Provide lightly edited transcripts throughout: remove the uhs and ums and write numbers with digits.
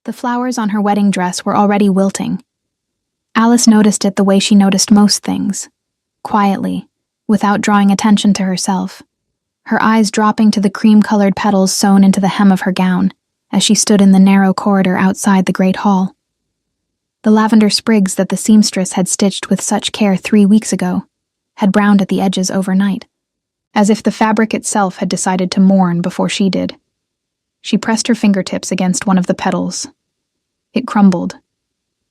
The flowers on her wedding dress were already wilting. Alice noticed it the way she noticed most things, quietly, without drawing attention to herself, her eyes dropping to the cream-colored petals sewn into the hem of her gown as she stood in the narrow corridor outside the great hall. The lavender sprigs that the seamstress had stitched with such care 3 weeks ago had browned at the edges overnight, as if the fabric itself had decided to mourn before she did. She pressed her fingertips against one of the petals. It crumbled.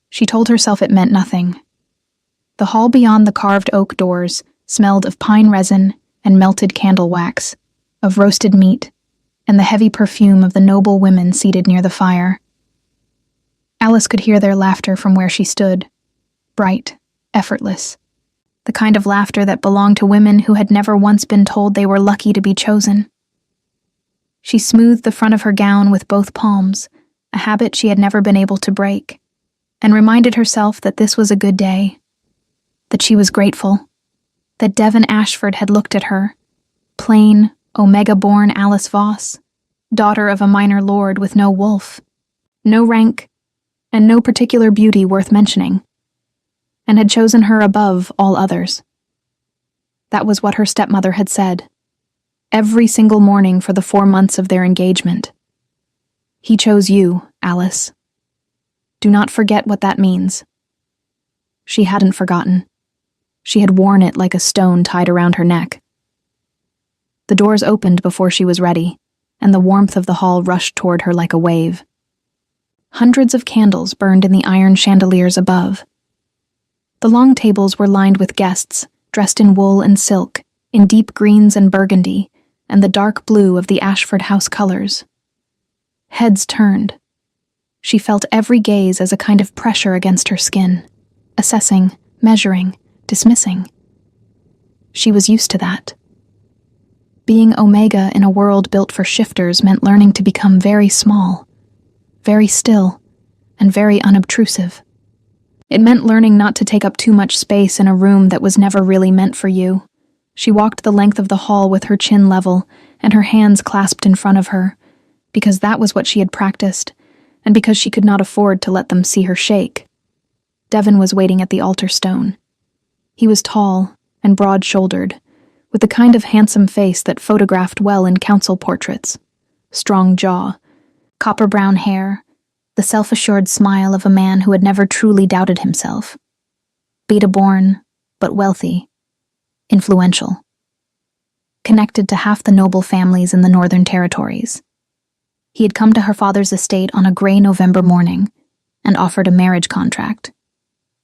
She told herself it meant nothing. The hall beyond the carved oak doors smelled of pine resin and melted candle wax, of roasted meat, and the heavy perfume of the noble women seated near the fire. Alice could hear their laughter from where she stood, bright, effortless, the kind of laughter that belonged to women who had never once been told they were lucky to be chosen. She smoothed the front of her gown with both palms, a habit she had never been able to break, and reminded herself that this was a good day, that she was grateful, that Devon Ashford had looked at her, plain, Omega-born Alice Voss, daughter of a minor lord with no wolf, no rank, and no particular beauty worth mentioning, and had chosen her above all others. That was what her stepmother had said, every single morning for the 4 months of their engagement. He chose you, Alice. Do not forget what that means. She hadn't forgotten. She had worn it like a stone tied around her neck. The doors opened before she was ready, and the warmth of the hall rushed toward her like a wave. Hundreds of candles burned in the iron chandeliers above. The long tables were lined with guests, dressed in wool and silk, in deep greens and burgundy, and the dark blue of the Ashford House colors. Heads turned. She felt every gaze as a kind of pressure against her skin, assessing, measuring, dismissing. She was used to that. Being Omega in a world built for shifters meant learning to become very small, very still, and very unobtrusive. It meant learning not to take up too much space in a room that was never really meant for you. She walked the length of the hall with her chin level and her hands clasped in front of her, because that was what she had practiced, and because she could not afford to let them see her shake. Devon was waiting at the altar stone. He was tall and broad-shouldered, with the kind of handsome face that photographed well in council portraits. Strong jaw, copper-brown hair, the self-assured smile of a man who had never truly doubted himself. Beta-born, but wealthy, influential. Connected to half the noble families in the Northern Territories. He had come to her father's estate on a gray November morning and offered a marriage contract,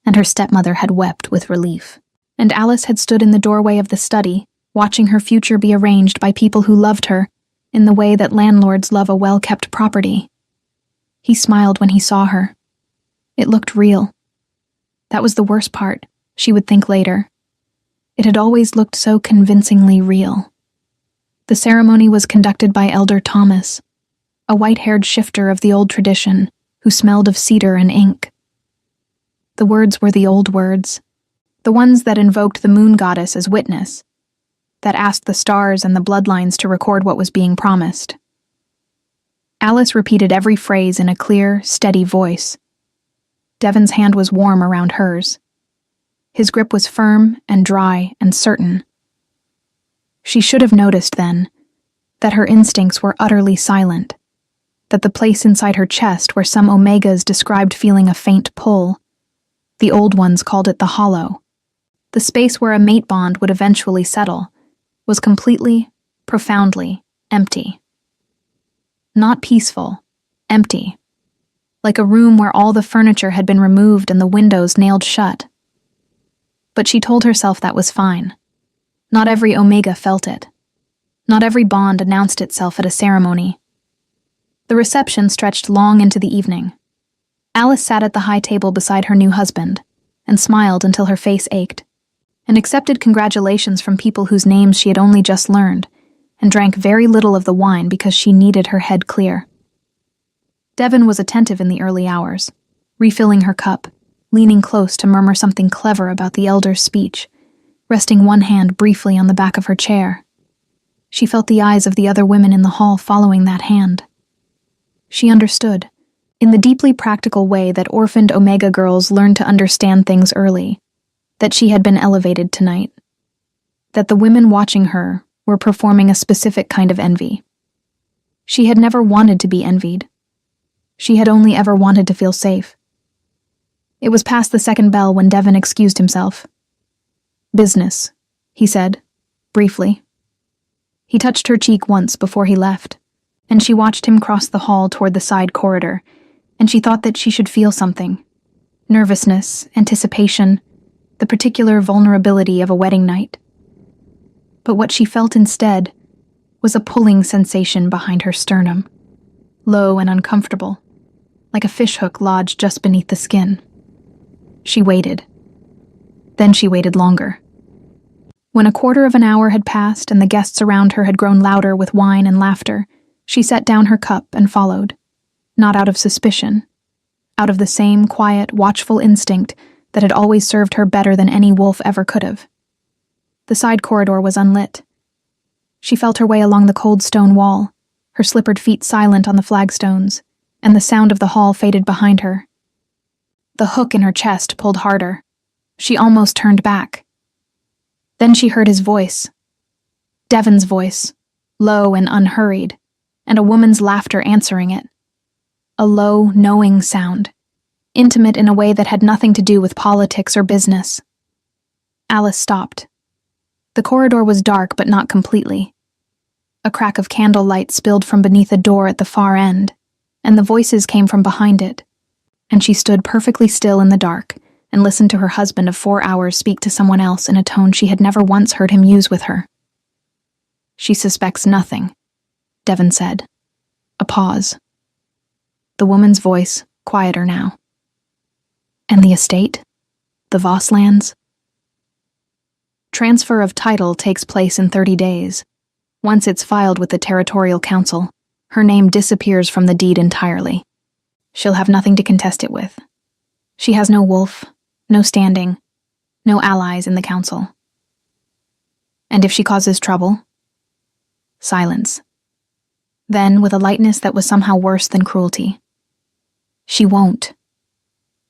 and her stepmother had wept with relief. And Alice had stood in the doorway of the study, watching her future be arranged by people who loved her in the way that landlords love a well-kept property. He smiled when he saw her. It looked real. That was the worst part, she would think later. It had always looked so convincingly real. The ceremony was conducted by Elder Thomas, a white-haired shifter of the old tradition who smelled of cedar and ink. The words were the old words, the ones that invoked the moon goddess as witness, that asked the stars and the bloodlines to record what was being promised. Alice repeated every phrase in a clear, steady voice. Devon's hand was warm around hers. His grip was firm and dry and certain. She should have noticed then that her instincts were utterly silent, that the place inside her chest where some Omegas described feeling a faint pull, the old ones called it the hollow, the space where a mate bond would eventually settle, was completely, profoundly empty. Not peaceful, empty. Like a room where all the furniture had been removed and the windows nailed shut. But she told herself that was fine. Not every Omega felt it. Not every bond announced itself at a ceremony. The reception stretched long into the evening. Alice sat at the high table beside her new husband, and smiled until her face ached, and accepted congratulations from people whose names she had only just learned, and drank very little of the wine because she needed her head clear. Devon was attentive in the early hours, refilling her cup, leaning close to murmur something clever about the elder's speech, resting one hand briefly on the back of her chair. She felt the eyes of the other women in the hall following that hand. She understood. in the deeply practical way that orphaned Omega girls learn to understand things early, that she had been elevated tonight, that the women watching her were performing a specific kind of envy. She had never wanted to be envied. She had only ever wanted to feel safe. It was past the second bell when Devon excused himself. "Business," he said, briefly. He touched her cheek once before he left, and she watched him cross the hall toward the side corridor, and she thought that she should feel something. Nervousness, anticipation, the particular vulnerability of a wedding night. But what she felt instead was a pulling sensation behind her sternum, low and uncomfortable, like a fishhook lodged just beneath the skin. She waited. Then she waited longer. When a quarter of an hour had passed and the guests around her had grown louder with wine and laughter, she set down her cup and followed, not out of suspicion, out of the same quiet, watchful instinct that had always served her better than any wolf ever could have. The side corridor was unlit. She felt her way along the cold stone wall, her slippered feet silent on the flagstones, and the sound of the hall faded behind her. The hook in her chest pulled harder. She almost turned back. Then she heard his voice. Devon's voice, low and unhurried, and a woman's laughter answering it. A low, knowing sound, intimate in a way that had nothing to do with politics or business. Alice stopped. The corridor was dark, but not completely. A crack of candlelight spilled from beneath a door at the far end, and the voices came from behind it, and she stood perfectly still in the dark and listened to her husband of 4 hours speak to someone else in a tone she had never once heard him use with her. "She suspects nothing," Devon said. A pause. The woman's voice, quieter now. "And the estate? The Voss lands?" "Transfer of title takes place in 30 days. Once it's filed with the Territorial Council, her name disappears from the deed entirely. She'll have nothing to contest it with. She has no wolf, no standing, no allies in the council. And if she causes trouble?" Silence. Then, with a lightness that was somehow worse than cruelty, "She won't.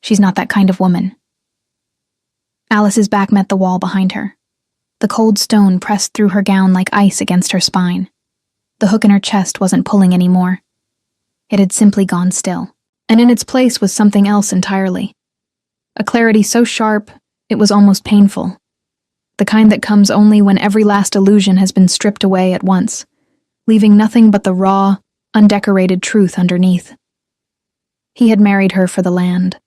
She's not that kind of woman." Alice's back met the wall behind her. The cold stone pressed through her gown like ice against her spine. The hook in her chest wasn't pulling anymore. It had simply gone still, and in its place was something else entirely. A clarity so sharp, it was almost painful. The kind that comes only when every last illusion has been stripped away at once, leaving nothing but the raw, undecorated truth underneath. He had married her for the land,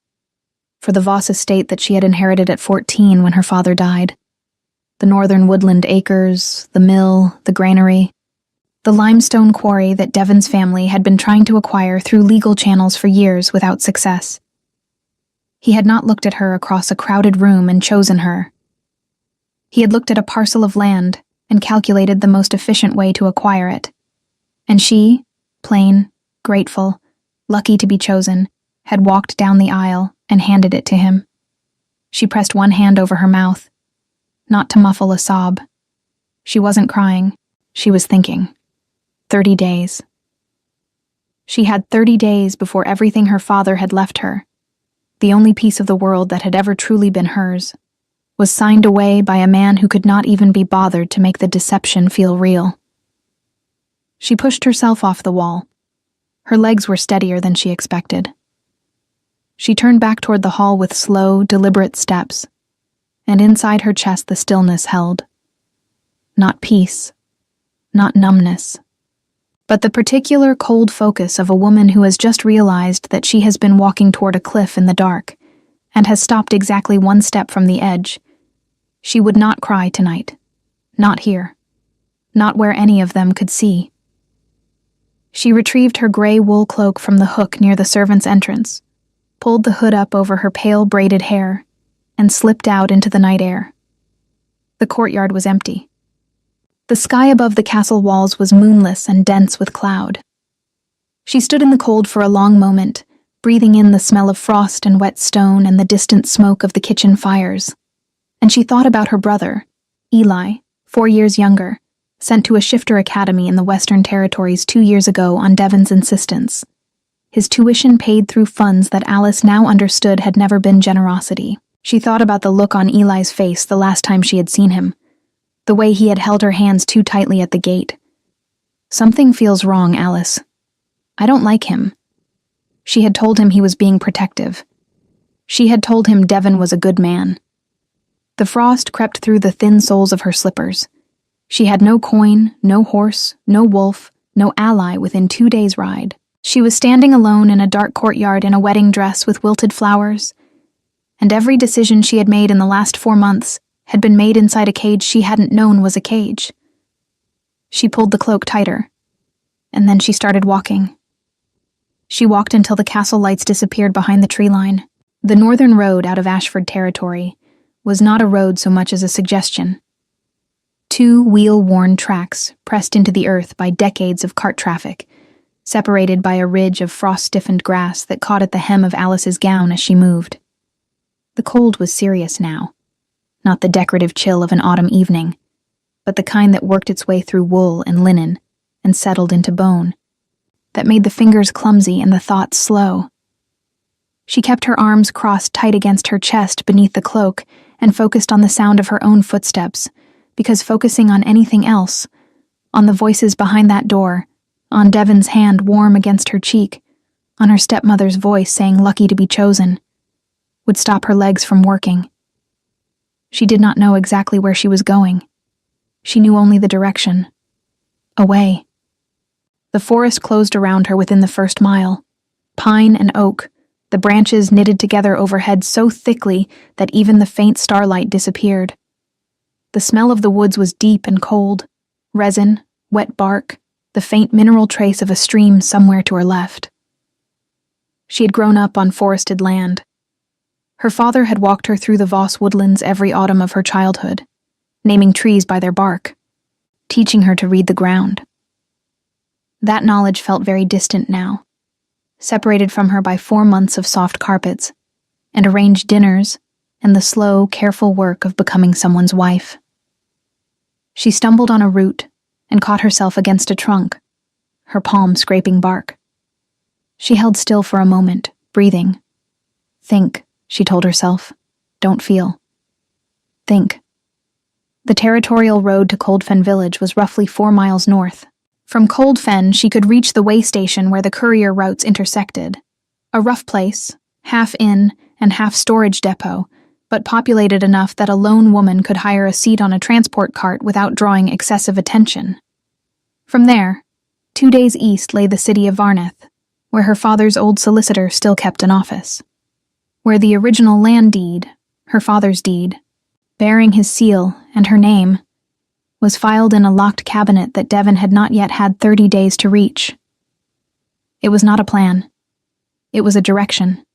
for the Voss estate that she had inherited at 14 when her father died. The northern woodland acres, the mill, the granary, the limestone quarry that Devon's family had been trying to acquire through legal channels for years without success. He had not looked at her across a crowded room and chosen her. He had looked at a parcel of land and calculated the most efficient way to acquire it. And she, plain, grateful, lucky to be chosen, had walked down the aisle and handed it to him. She pressed one hand over her mouth, not to muffle a sob. She wasn't crying, she was thinking. 30 days. She had 30 days before everything her father had left her, the only piece of the world that had ever truly been hers, was signed away by a man who could not even be bothered to make the deception feel real. She pushed herself off the wall. Her legs were steadier than she expected. She turned back toward the hall with slow, deliberate steps, and inside her chest the stillness held. Not peace, not numbness, but the particular cold focus of a woman who has just realized that she has been walking toward a cliff in the dark and has stopped exactly one step from the edge. She would not cry tonight. Not here. Not where any of them could see. She retrieved her gray wool cloak from the hook near the servants' entrance, pulled the hood up over her pale braided hair, and slipped out into the night air. The courtyard was empty. The sky above the castle walls was moonless and dense with cloud. She stood in the cold for a long moment, breathing in the smell of frost and wet stone and the distant smoke of the kitchen fires. And she thought about her brother, Eli, 4 years younger, sent to a shifter academy in the Western Territories 2 years ago on Devon's insistence. his tuition paid through funds that Alice now understood had never been generosity. She thought about the look on Eli's face the last time she had seen him, the way he had held her hands too tightly at the gate. "Something feels wrong, Alice. I don't like him." She had told him he was being protective. She had told him Devon was a good man. The frost crept through the thin soles of her slippers. She had no coin, no horse, no wolf, no ally within 2 days' ride. She was standing alone in a dark courtyard in a wedding dress with wilted flowers, and every decision she had made in the last 4 months had been made inside a cage she hadn't known was a cage. She pulled the cloak tighter, and then she started walking. She walked until the castle lights disappeared behind the tree line. The northern road out of Ashford territory was not a road so much as a suggestion. 2 wheel-worn tracks pressed into the earth by decades of cart traffic, separated by a ridge of frost-stiffened grass that caught at the hem of Alice's gown as she moved. The cold was serious now, not the decorative chill of an autumn evening, but the kind that worked its way through wool and linen and settled into bone, that made the fingers clumsy and the thoughts slow. She kept her arms crossed tight against her chest beneath the cloak and focused on the sound of her own footsteps, because focusing on anything else, on the voices behind that door, on Devon's hand warm against her cheek, on her stepmother's voice saying lucky to be chosen, would stop her legs from working. She did not know exactly where she was going. She knew only the direction. Away. The forest closed around her within the first mile. Pine and oak, the branches knitted together overhead so thickly that even the faint starlight disappeared. The smell of the woods was deep and cold, resin, wet bark, the faint mineral trace of a stream somewhere to her left. She had grown up on forested land. Her father had walked her through the Voss woodlands every autumn of her childhood, naming trees by their bark, teaching her to read the ground. That knowledge felt very distant now, separated from her by 4 months of soft carpets, and arranged dinners, and the slow, careful work of becoming someone's wife. She stumbled on a root and caught herself against a trunk, her palm scraping bark. She held still for a moment, breathing. Think, she told herself. Don't feel. Think. The territorial road to Coldfen village was roughly 4 miles north. From Coldfen, she could reach the way station where the courier routes intersected. A rough place, half inn and half storage depot, but populated enough that a lone woman could hire a seat on a transport cart without drawing excessive attention. From there, 2 days east lay the city of Varneth, where her father's old solicitor still kept an office, where the original land deed, her father's deed, bearing his seal and her name, was filed in a locked cabinet that Devon had not yet had 30 days to reach. It was not a plan. It was a direction,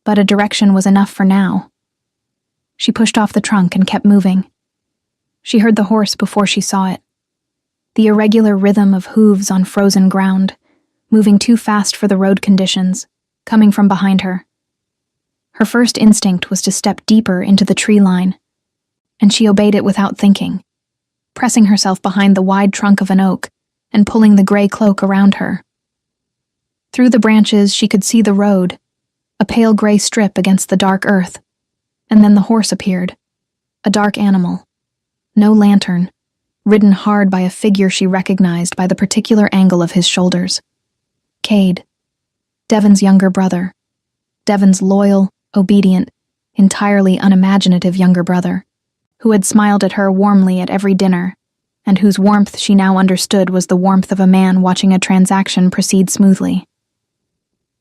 but a direction was enough for now. She pushed off the trunk and kept moving. She heard the horse before she saw it, the irregular rhythm of hooves on frozen ground, moving too fast for the road conditions, coming from behind her. Her first instinct was to step deeper into the tree line, and she obeyed it without thinking, pressing herself behind the wide trunk of an oak and pulling the gray cloak around her. Through the branches she could see the road, a pale gray strip against the dark earth, and then the horse appeared, a dark animal, no lantern, ridden hard by a figure she recognized by the particular angle of his shoulders. Cade, Devon's younger brother, Devon's loyal, obedient, entirely unimaginative younger brother, who had smiled at her warmly at every dinner, and whose warmth she now understood was the warmth of a man watching a transaction proceed smoothly.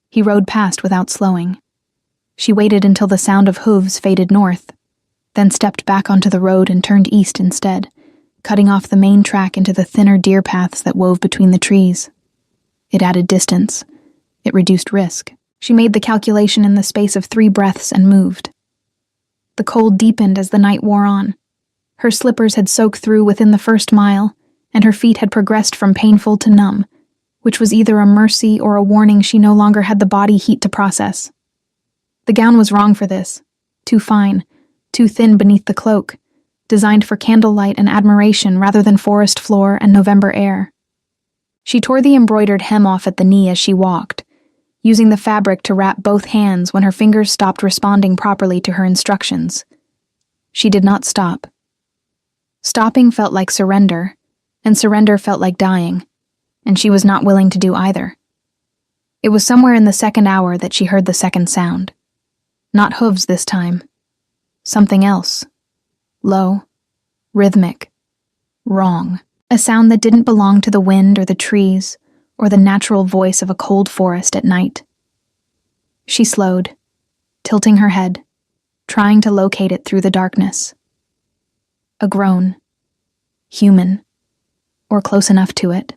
He rode past without slowing. She waited until the sound of hooves faded north, then stepped back onto the road and turned east instead, cutting off the main track into the thinner deer paths that wove between the trees. It added distance. It reduced risk. She made the calculation in the space of 3 breaths and moved. The cold deepened as the night wore on. Her slippers had soaked through within the first mile, and her feet had progressed from painful to numb, which was either a mercy or a warning she no longer had the body heat to process. The gown was wrong for this. Too fine, too thin beneath the cloak, designed for candlelight and admiration rather than forest floor and November air. She tore the embroidered hem off at the knee as she walked, using the fabric to wrap both hands when her fingers stopped responding properly to her instructions. She did not stop. Stopping felt like surrender, and surrender felt like dying, and she was not willing to do either. It was somewhere in the second hour that she heard the second sound. Not hooves this time. Something else. Low, rhythmic, wrong. A sound that didn't belong to the wind or the trees or the natural voice of a cold forest at night. She slowed, tilting her head, trying to locate it through the darkness. A groan. Human. Or close enough to it.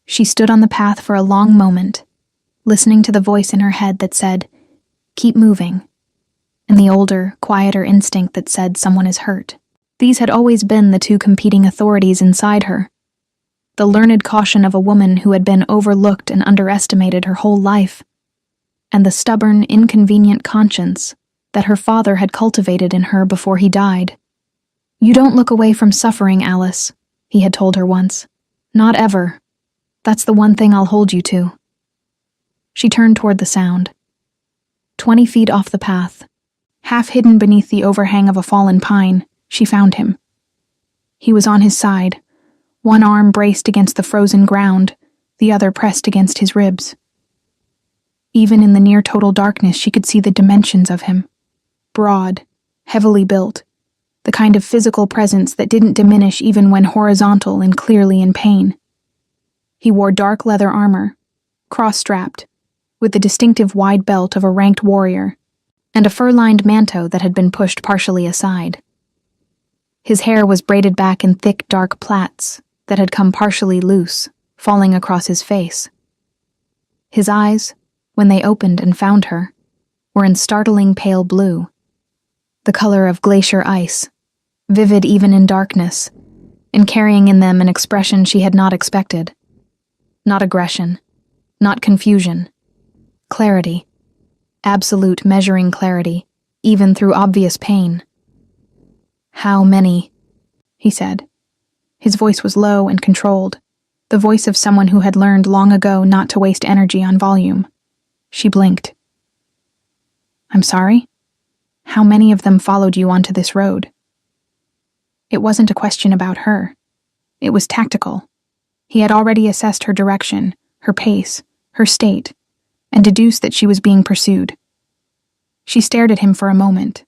She stood on the path for a long moment, listening to the voice in her head that said, "Keep moving," and the older, quieter instinct that said someone is hurt. These had always been the two competing authorities inside her. The learned caution of a woman who had been overlooked and underestimated her whole life, and the stubborn, inconvenient conscience that her father had cultivated in her before he died. "You don't look away from suffering, Alice," he had told her once. "Not ever. That's the one thing I'll hold you to." She turned toward the sound. 20 feet off the path, half hidden beneath the overhang of a fallen pine, she found him. He was on his side, one arm braced against the frozen ground, the other pressed against his ribs. Even in the near-total darkness, she could see the dimensions of him. Broad, heavily built, the kind of physical presence that didn't diminish even when horizontal and clearly in pain. He wore dark leather armor, cross-strapped, with the distinctive wide belt of a ranked warrior, and a fur-lined manto that had been pushed partially aside. His hair was braided back in thick, dark plaits that had come partially loose, falling across his face. His eyes, when they opened and found her, were in startling pale blue, the color of glacier ice, vivid even in darkness, and carrying in them an expression she had not expected. Not aggression, not confusion. Clarity. Absolute measuring clarity, even through obvious pain. "How many?" he said. His voice was low and controlled, the voice of someone who had learned long ago not to waste energy on volume. She blinked. "I'm sorry? How many of them followed you onto this road?" It wasn't a question about her. It was tactical. He had already assessed her direction, her pace, her state, and deduced that she was being pursued. She stared at him for a moment,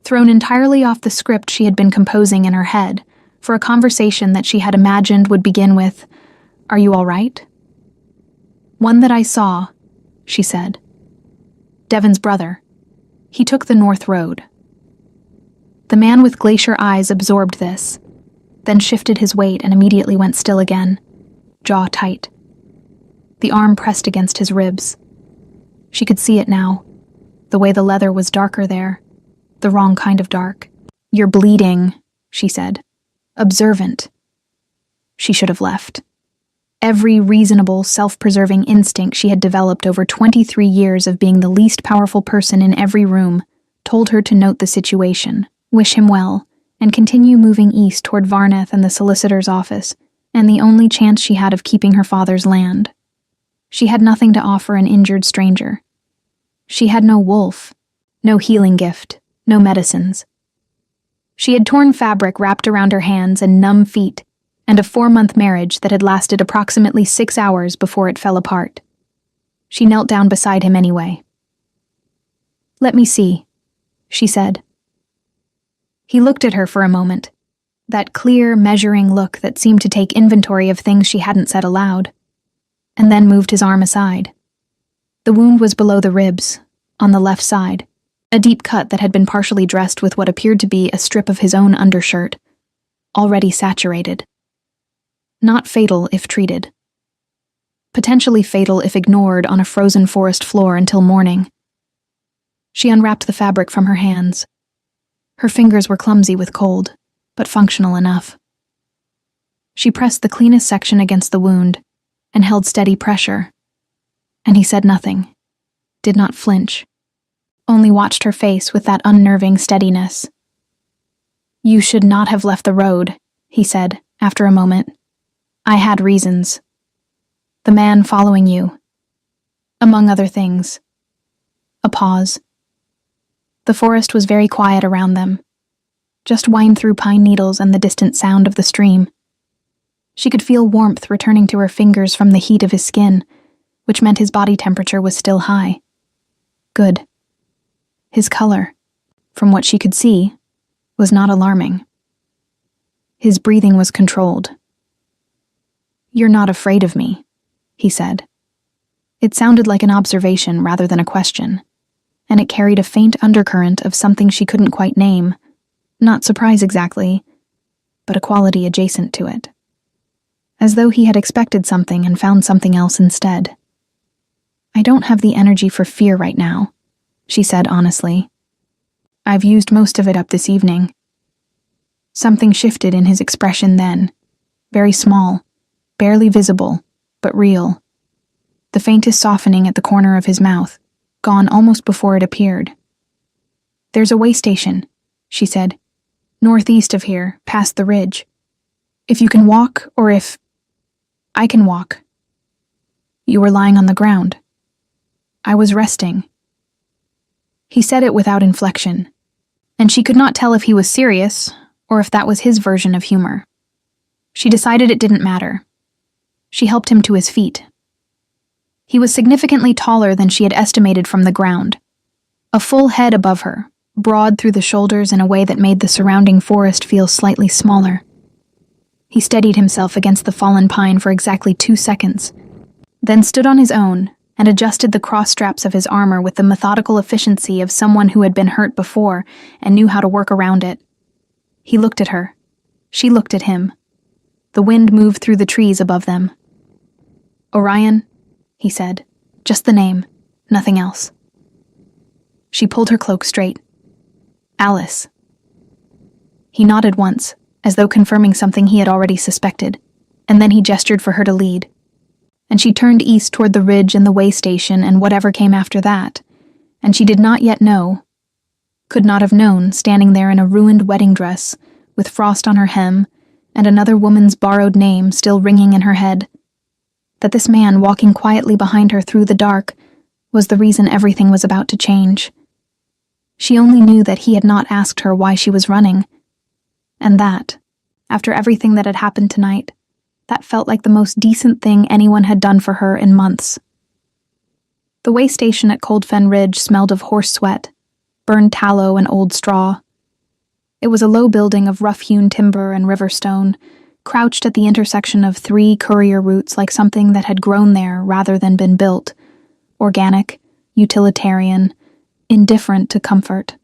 thrown entirely off the script she had been composing in her head for a conversation that she had imagined would begin with, "Are you all right?" "One that I saw," she said. "Devon's brother. He took the North Road." The man with glacier eyes absorbed this, then shifted his weight and immediately went still again, jaw tight. The arm pressed against his ribs. She could see it now, the way the leather was darker there, the wrong kind of dark. "You're bleeding," she said. "Observant." She should have left. Every reasonable, self-preserving instinct she had developed over 23 years of being the least powerful person in every room told her to note the situation, wish him well, and continue moving east toward Varneth and the solicitor's office, and the only chance she had of keeping her father's land. She had nothing to offer an injured stranger. She had no wolf, no healing gift, no medicines. She had torn fabric wrapped around her hands and numb feet, and a 4-month marriage that had lasted approximately 6 hours before it fell apart. She knelt down beside him anyway. "Let me see," she said. He looked at her for a moment, that clear, measuring look that seemed to take inventory of things she hadn't said aloud, and then moved his arm aside. The wound was below the ribs, on the left side, a deep cut that had been partially dressed with what appeared to be a strip of his own undershirt, already saturated. Not fatal if treated. Potentially fatal if ignored on a frozen forest floor until morning. She unwrapped the fabric from her hands. Her fingers were clumsy with cold, but functional enough. She pressed the cleanest section against the wound and held steady pressure. And he said nothing, did not flinch, only watched her face with that unnerving steadiness. "You should not have left the road," he said, after a moment. "I had reasons. The man following you. among other things. A pause. The forest was very quiet around them. Just wind through pine needles and the distant sound of the stream. She could feel warmth returning to her fingers from the heat of his skin, which meant his body temperature was still high. Good. His color, from what she could see, was not alarming. His breathing was controlled. "You're not afraid of me," he said. It sounded like an observation rather than a question, and it carried a faint undercurrent of something she couldn't quite name, not surprise exactly, but a quality adjacent to it. As though he had expected something and found something else instead. "I don't have the energy for fear right now," she said honestly. "I've used most of it up this evening." Something shifted in his expression then, very small, barely visible, but real. The faintest softening at the corner of his mouth, gone almost before it appeared. "There's a way station," she said, "northeast of here, past the ridge. If you can walk, or if... I can walk." "You were lying on the ground." "I was resting." He said it without inflection, and she could not tell if he was serious or if that was his version of humor. She decided it didn't matter. She helped him to his feet. He was significantly taller than she had estimated from the ground. A full head above her, broad through the shoulders in a way that made the surrounding forest feel slightly smaller. He steadied himself against the fallen pine for exactly 2 seconds, then stood on his own and adjusted the cross straps of his armor with the methodical efficiency of someone who had been hurt before and knew how to work around it. He looked at her. She looked at him. The wind moved through the trees above them. "Orion," he said. "Just the name, nothing else." She pulled her cloak straight. "Alice." He nodded once, as though confirming something he had already suspected, and then he gestured for her to lead. And she turned east toward the ridge and the way station and whatever came after that, and she did not yet know, could not have known, standing there in a ruined wedding dress, with frost on her hem, and another woman's borrowed name still ringing in her head, that this man walking quietly behind her through the dark was the reason everything was about to change. She only knew that he had not asked her why she was running, and that, after everything that had happened tonight, that felt like the most decent thing anyone had done for her in months. The way station at Cold Fen Ridge smelled of horse sweat, burned tallow and old straw. It was a low building of rough-hewn timber and river stone, crouched at the intersection of 3 courier routes like something that had grown there rather than been built, organic, utilitarian, indifferent to comfort.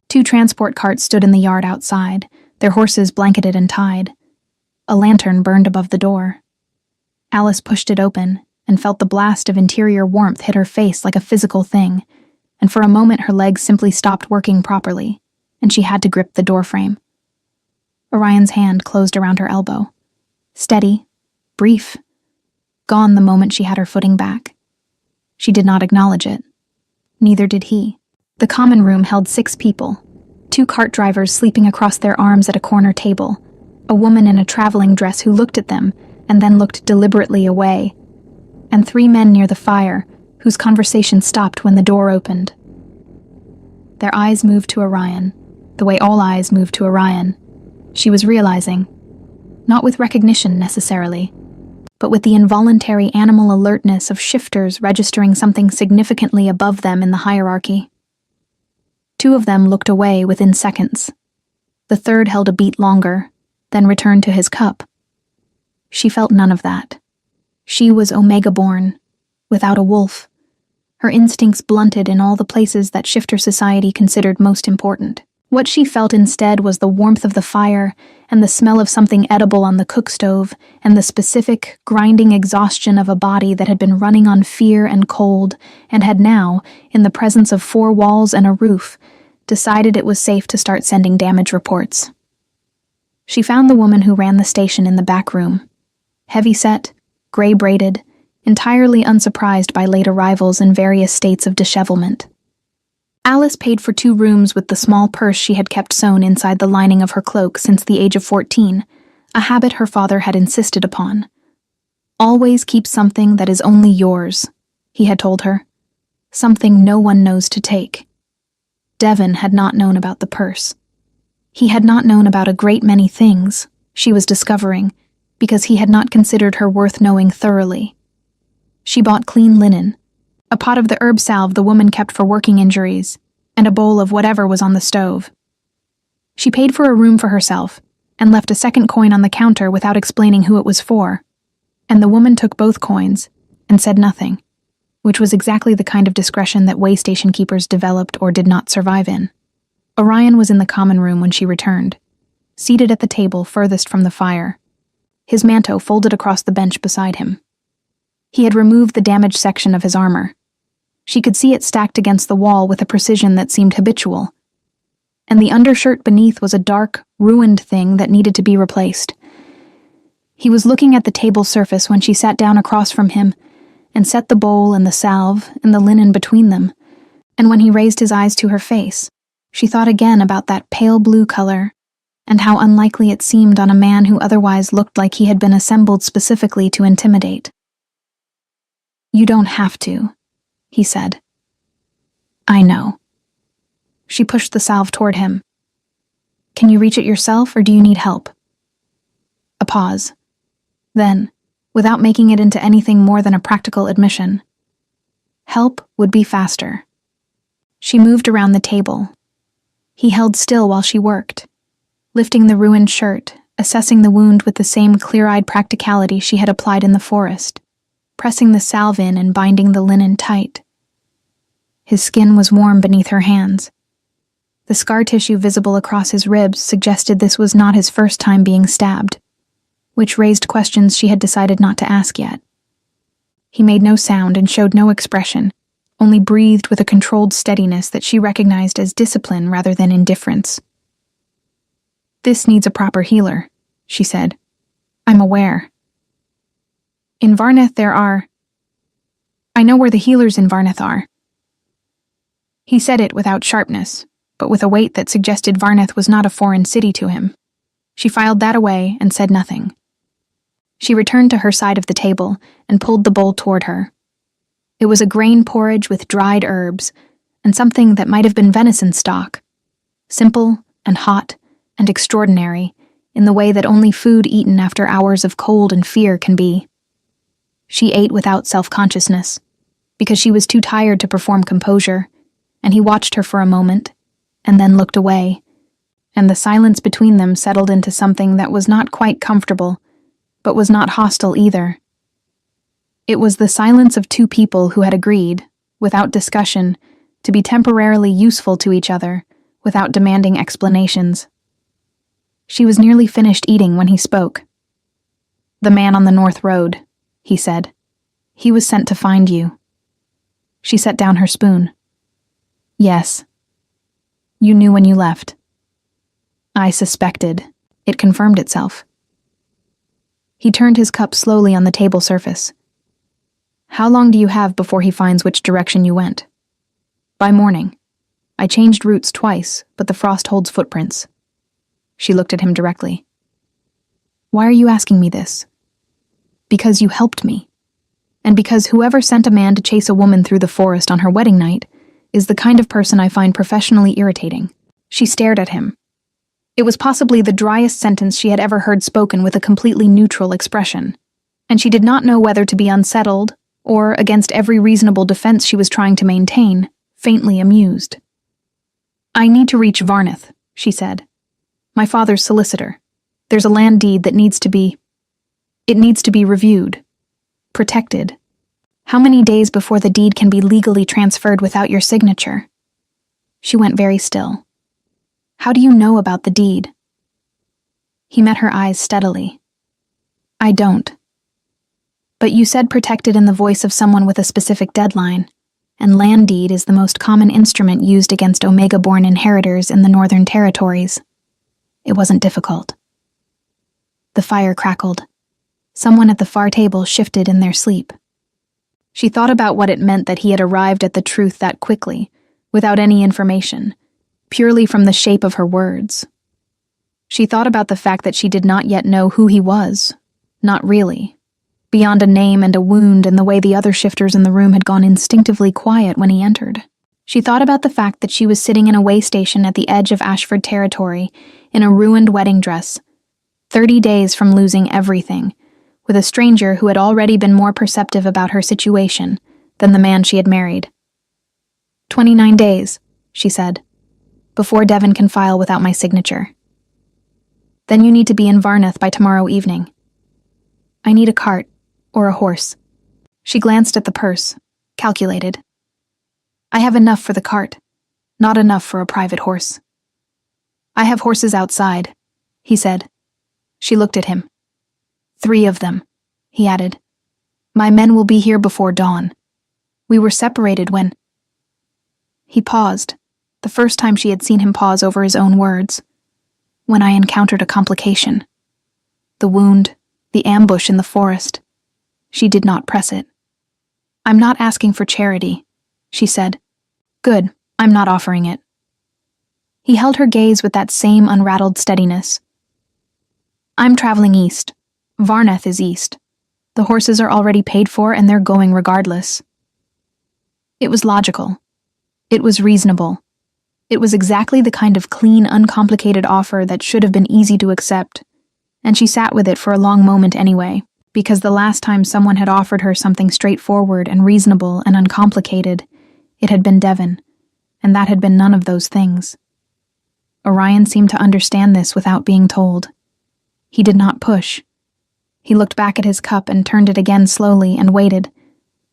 2 transport carts stood in the yard outside, their horses blanketed and tied. A lantern burned above the door. Alice pushed it open and felt the blast of interior warmth hit her face like a physical thing, and for a moment her legs simply stopped working properly, and she had to grip the doorframe. Orion's hand closed around her elbow. Steady, brief, gone the moment she had her footing back. She did not acknowledge it. Neither did he. The common room held 6 people, 2 cart drivers sleeping across their arms at a corner table, a woman in a traveling dress who looked at them and then looked deliberately away, and 3 men near the fire whose conversation stopped when the door opened. Their eyes moved to Orion, the way all eyes moved to Orion. She was realizing, not with recognition necessarily, but with the involuntary animal alertness of shifters registering something significantly above them in the hierarchy. 2 of them looked away within seconds. The third held a beat longer, then returned to his cup. She felt none of that. She was Omega-born, without a wolf, her instincts blunted in all the places that shifter society considered most important. What she felt instead was the warmth of the fire and the smell of something edible on the cook stove and the specific, grinding exhaustion of a body that had been running on fear and cold and had now, in the presence of 4 walls and a roof, decided it was safe to start sending damage reports. She found the woman who ran the station in the back room. Heavy-set, gray-braided, entirely unsurprised by late arrivals in various states of dishevelment. Alice paid for 2 rooms with the small purse she had kept sewn inside the lining of her cloak since the age of 14, a habit her father had insisted upon. "Always keep something that is only yours," he had told her. Something no one knows to take. Devon had not known about the purse. He had not known about a great many things she was discovering because he had not considered her worth knowing thoroughly. She bought clean linen, a pot of the herb salve the woman kept for working injuries, and a bowl of whatever was on the stove. She paid for a room for herself and left a second coin on the counter without explaining who it was for, and the woman took both coins and said nothing, which was exactly the kind of discretion that way station keepers developed or did not survive in. Orion was in the common room when she returned, seated at the table furthest from the fire, his manto folded across the bench beside him. He had removed the damaged section of his armor. She could see it stacked against the wall with a precision that seemed habitual, and the undershirt beneath was a dark, ruined thing that needed to be replaced. He was looking at the table surface when she sat down across from him and set the bowl and the salve and the linen between them, and when he raised his eyes to her face, she thought again about that pale blue color and how unlikely it seemed on a man who otherwise looked like he had been assembled specifically to intimidate. "You don't have to," he said. "I know." She pushed the salve toward him. "Can you reach it yourself, or do you need help?" A pause. Then, without making it into anything more than a practical admission, help would be faster. She moved around the table. He held still while she worked, lifting the ruined shirt, assessing the wound with the same clear-eyed practicality she had applied in the forest, pressing the salve in and binding the linen tight. His skin was warm beneath her hands. The scar tissue visible across his ribs suggested this was not his first time being stabbed, which raised questions she had decided not to ask yet. He made no sound and showed no expression, only breathed with a controlled steadiness that she recognized as discipline rather than indifference. "This needs a proper healer," she said. "I'm aware. In Varneth I know where the healers in Varneth are." He said it without sharpness, but with a weight that suggested Varneth was not a foreign city to him. She filed that away and said nothing. She returned to her side of the table and pulled the bowl toward her. It was a grain porridge with dried herbs and something that might have been venison stock, simple and hot and extraordinary in the way that only food eaten after hours of cold and fear can be. She ate without self-consciousness, because she was too tired to perform composure, and he watched her for a moment, and then looked away, and the silence between them settled into something that was not quite comfortable, but was not hostile either. It was the silence of two people who had agreed, without discussion, to be temporarily useful to each other, without demanding explanations. She was nearly finished eating when he spoke. "The man on the North Road," he said. "He was sent to find you." She set down her spoon. "Yes. You knew when you left." "I suspected." It confirmed itself. He turned his cup slowly on the table surface. "How long do you have before he finds which direction you went?" "By morning. I changed routes twice, but the frost holds footprints." She looked at him directly. "Why are you asking me this?" "Because you helped me. And because whoever sent a man to chase a woman through the forest on her wedding night is the kind of person I find professionally irritating." She stared at him. It was possibly the driest sentence she had ever heard spoken with a completely neutral expression, and she did not know whether to be unsettled or, against every reasonable defense she was trying to maintain, faintly amused. "I need to reach Varneth," she said. "My father's solicitor. There's a land deed that needs to be reviewed. Protected. How many days before the deed can be legally transferred without your signature?" She went very still. "How do you know about the deed?" He met her eyes steadily. "I don't. But you said protected in the voice of someone with a specific deadline, and land deed is the most common instrument used against Omega-born inheritors in the Northern Territories. It wasn't difficult." The fire crackled. Someone at the far table shifted in their sleep. She thought about what it meant that he had arrived at the truth that quickly, without any information, purely from the shape of her words. She thought about the fact that she did not yet know who he was, not really, beyond a name and a wound and the way the other shifters in the room had gone instinctively quiet when he entered. She thought about the fact that she was sitting in a way station at the edge of Ashford territory, in a ruined wedding dress, 30 days from losing everything, with a stranger who had already been more perceptive about her situation than the man she had married. 29 days, she said, before Devon can file without my signature. Then you need to be in Varneth by tomorrow evening. I need a cart, or a horse. She glanced at the purse, calculated. I have enough for the cart, not enough for a private horse. I have horses outside, he said. She looked at him. 3 of them, he added. My men will be here before dawn. We were separated when... He paused, the first time she had seen him pause over his own words. When I encountered a complication. The wound, the ambush in the forest. She did not press it. I'm not asking for charity, she said. Good, I'm not offering it. He held her gaze with that same unrattled steadiness. I'm traveling east. Varneth is east. The horses are already paid for and they're going regardless. It was logical. It was reasonable. It was exactly the kind of clean, uncomplicated offer that should have been easy to accept, and she sat with it for a long moment anyway, because the last time someone had offered her something straightforward and reasonable and uncomplicated, it had been Devon, and that had been none of those things. Orion seemed to understand this without being told. He did not push. He looked back at his cup and turned it again slowly and waited,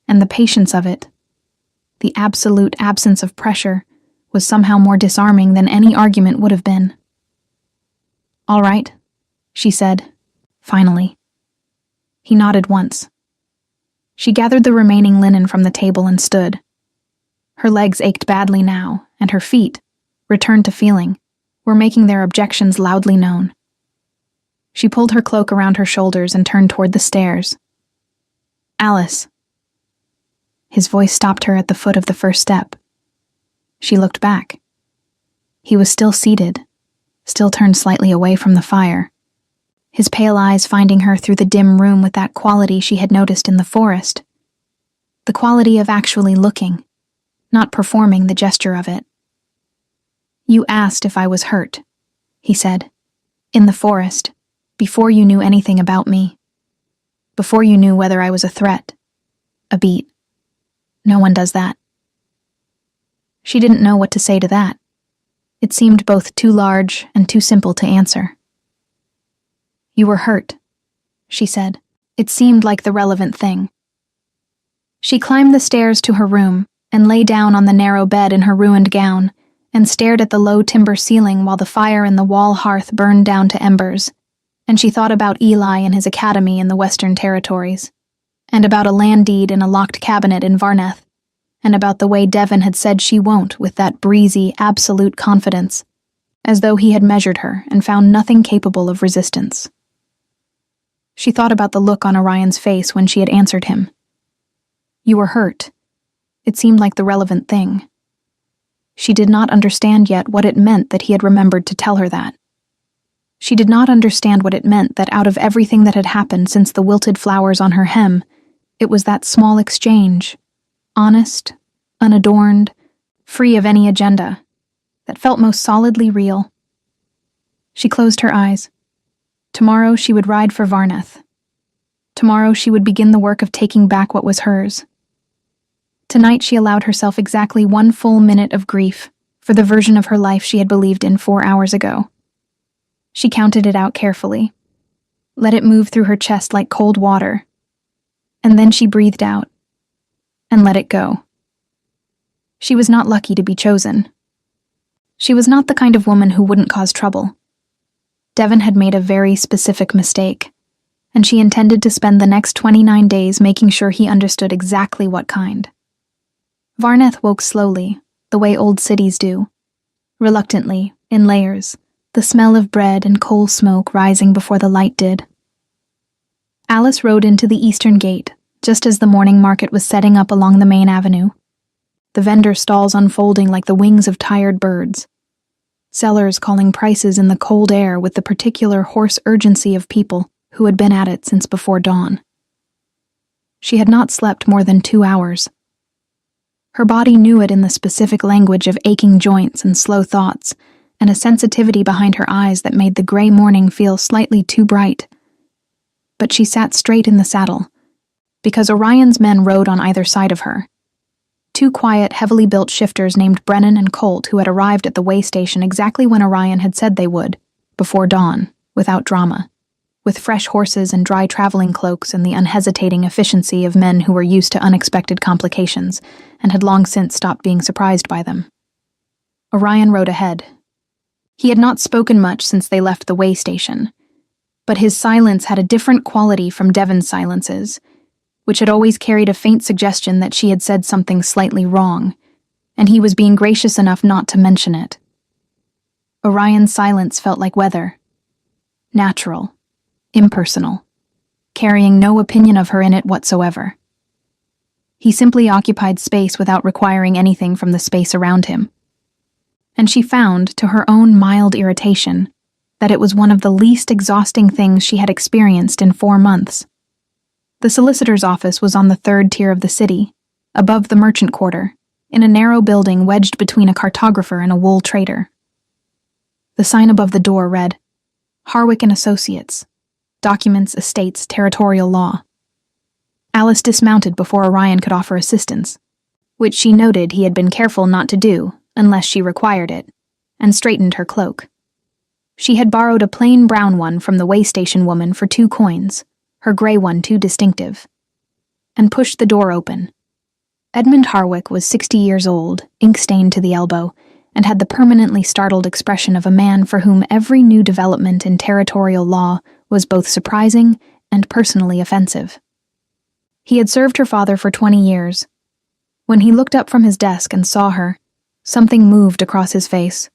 and the patience of it, the absolute absence of pressure, was somehow more disarming than any argument would have been. All right, she said, finally. He nodded once. She gathered the remaining linen from the table and stood. Her legs ached badly now, and her feet, returned to feeling, were making their objections loudly known. She pulled her cloak around her shoulders and turned toward the stairs. Alice. His voice stopped her at the foot of the first step. She looked back. He was still seated, still turned slightly away from the fire, his pale eyes finding her through the dim room with that quality she had noticed in the forest. The quality of actually looking, not performing the gesture of it. You asked if I was hurt, he said, in the forest, before you knew anything about me, before you knew whether I was a threat, a beat. No one does that. She didn't know what to say to that. It seemed both too large and too simple to answer. You were hurt, she said. It seemed like the relevant thing. She climbed the stairs to her room and lay down on the narrow bed in her ruined gown and stared at the low timber ceiling while the fire in the wall hearth burned down to embers, and she thought about Eli and his academy in the Western Territories, and about a land deed in a locked cabinet in Varneth, and about the way Devon had said she won't with that breezy, absolute confidence, as though he had measured her and found nothing capable of resistance. She thought about the look on Orion's face when she had answered him. You were hurt. It seemed like the relevant thing. She did not understand yet what it meant that he had remembered to tell her that. She did not understand what it meant that out of everything that had happened since the wilted flowers on her hem, it was that small exchange, honest, unadorned, free of any agenda, that felt most solidly real. She closed her eyes. Tomorrow she would ride for Varneth. Tomorrow she would begin the work of taking back what was hers. Tonight she allowed herself exactly 1 full minute of grief for the version of her life she had believed in 4 hours ago. She counted it out carefully, let it move through her chest like cold water, and then she breathed out and let it go. She was not lucky to be chosen. She was not the kind of woman who wouldn't cause trouble. Devon had made a very specific mistake, and she intended to spend the next 29 days making sure he understood exactly what kind. Varneth woke slowly, the way old cities do, reluctantly, in layers, the smell of bread and coal smoke rising before the light did. Alice rode into the eastern gate, just as the morning market was setting up along the main avenue, the vendor stalls unfolding like the wings of tired birds, sellers calling prices in the cold air with the particular hoarse urgency of people who had been at it since before dawn. She had not slept more than 2 hours. Her body knew it in the specific language of aching joints and slow thoughts, and a sensitivity behind her eyes that made the gray morning feel slightly too bright. But she sat straight in the saddle, because Orion's men rode on either side of her. 2 quiet, heavily built shifters named Brennan and Colt, who had arrived at the way station exactly when Orion had said they would, before dawn, without drama, with fresh horses and dry traveling cloaks and the unhesitating efficiency of men who were used to unexpected complications and had long since stopped being surprised by them. Orion rode ahead. He had not spoken much since they left the way station, but his silence had a different quality from Devon's silences, which had always carried a faint suggestion that she had said something slightly wrong, and he was being gracious enough not to mention it. Orion's silence felt like weather. Natural, impersonal, carrying no opinion of her in it whatsoever. He simply occupied space without requiring anything from the space around him. And she found, to her own mild irritation, that it was one of the least exhausting things she had experienced in 4 months. The solicitor's office was on the 3rd tier of the city, above the merchant quarter, in a narrow building wedged between a cartographer and a wool trader. The sign above the door read, Harwick and Associates, Documents, Estates, Territorial Law. Alice dismounted before Orion could offer assistance, which she noted he had been careful not to do unless she required it, and straightened her cloak. She had borrowed a plain brown one from the way station woman for 2 coins, her gray one too distinctive, and pushed the door open. Edmund Harwick was 60 years old, ink-stained to the elbow, and had the permanently startled expression of a man for whom every new development in territorial law was both surprising and personally offensive. He had served her father for 20 years. When he looked up from his desk and saw her, something moved across his face.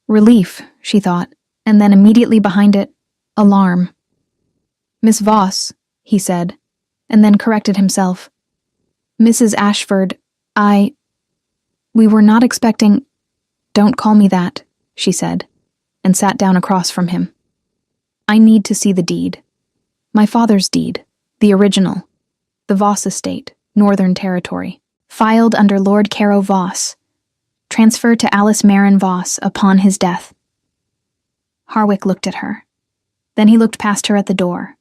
Relief, she thought, and then immediately behind it, alarm. Miss Voss, he said, and then corrected himself. Mrs. Ashford, we were not expecting— Don't call me that, she said, and sat down across from him. I need to see the deed. My father's deed, the original, the Voss estate, Northern Territory, filed under Lord Caro Voss, transferred to Alice Marin Voss upon his death. Harwick looked at her. Then he looked past her at the door,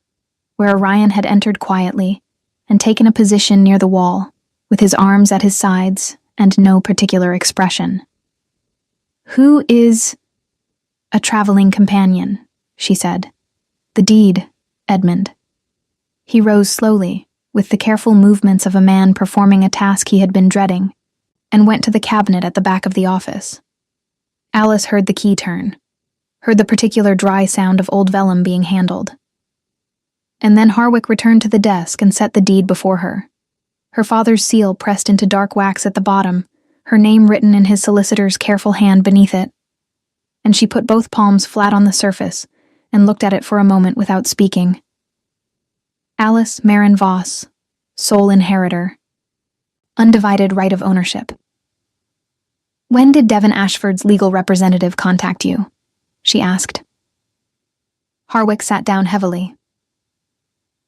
where Orion had entered quietly and taken a position near the wall, with his arms at his sides and no particular expression. Who is— A traveling companion, she said. The deed, Edmund. He rose slowly, with the careful movements of a man performing a task he had been dreading, and went to the cabinet at the back of the office. Alice heard the key turn, heard the particular dry sound of old vellum being handled. And then Harwick returned to the desk and set the deed before her. Her father's seal pressed into dark wax at the bottom, her name written in his solicitor's careful hand beneath it. And she put both palms flat on the surface and looked at it for a moment without speaking. Alice Marin Voss, sole inheritor. Undivided right of ownership. When did Devon Ashford's legal representative contact you? She asked. Harwick sat down heavily.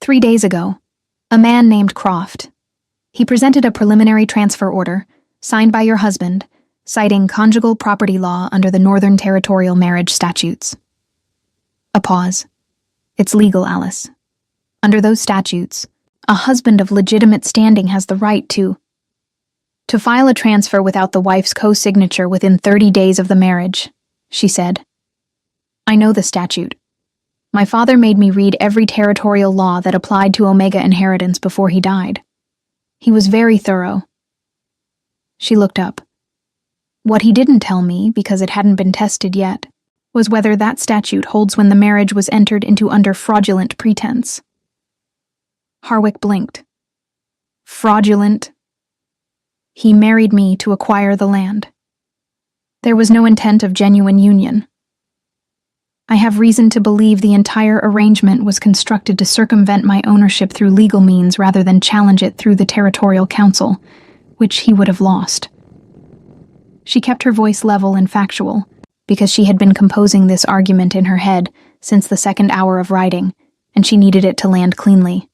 3 days ago, a man named Croft. He presented a preliminary transfer order, signed by your husband, citing conjugal property law under the Northern Territorial Marriage Statutes. A pause. It's legal, Alice. Under those statutes, a husband of legitimate standing has the right to file a transfer without the wife's co-signature within 30 days of the marriage, she said. I know the statute. My father made me read every territorial law that applied to Omega inheritance before he died. He was very thorough. She looked up. What he didn't tell me, because it hadn't been tested yet, was whether that statute holds when the marriage was entered into under fraudulent pretense. Harwick blinked. Fraudulent? He married me to acquire the land. There was no intent of genuine union. I have reason to believe the entire arrangement was constructed to circumvent my ownership through legal means rather than challenge it through the Territorial Council, which he would have lost. She kept her voice level and factual, because she had been composing this argument in her head since the 2nd hour of writing, and she needed it to land cleanly.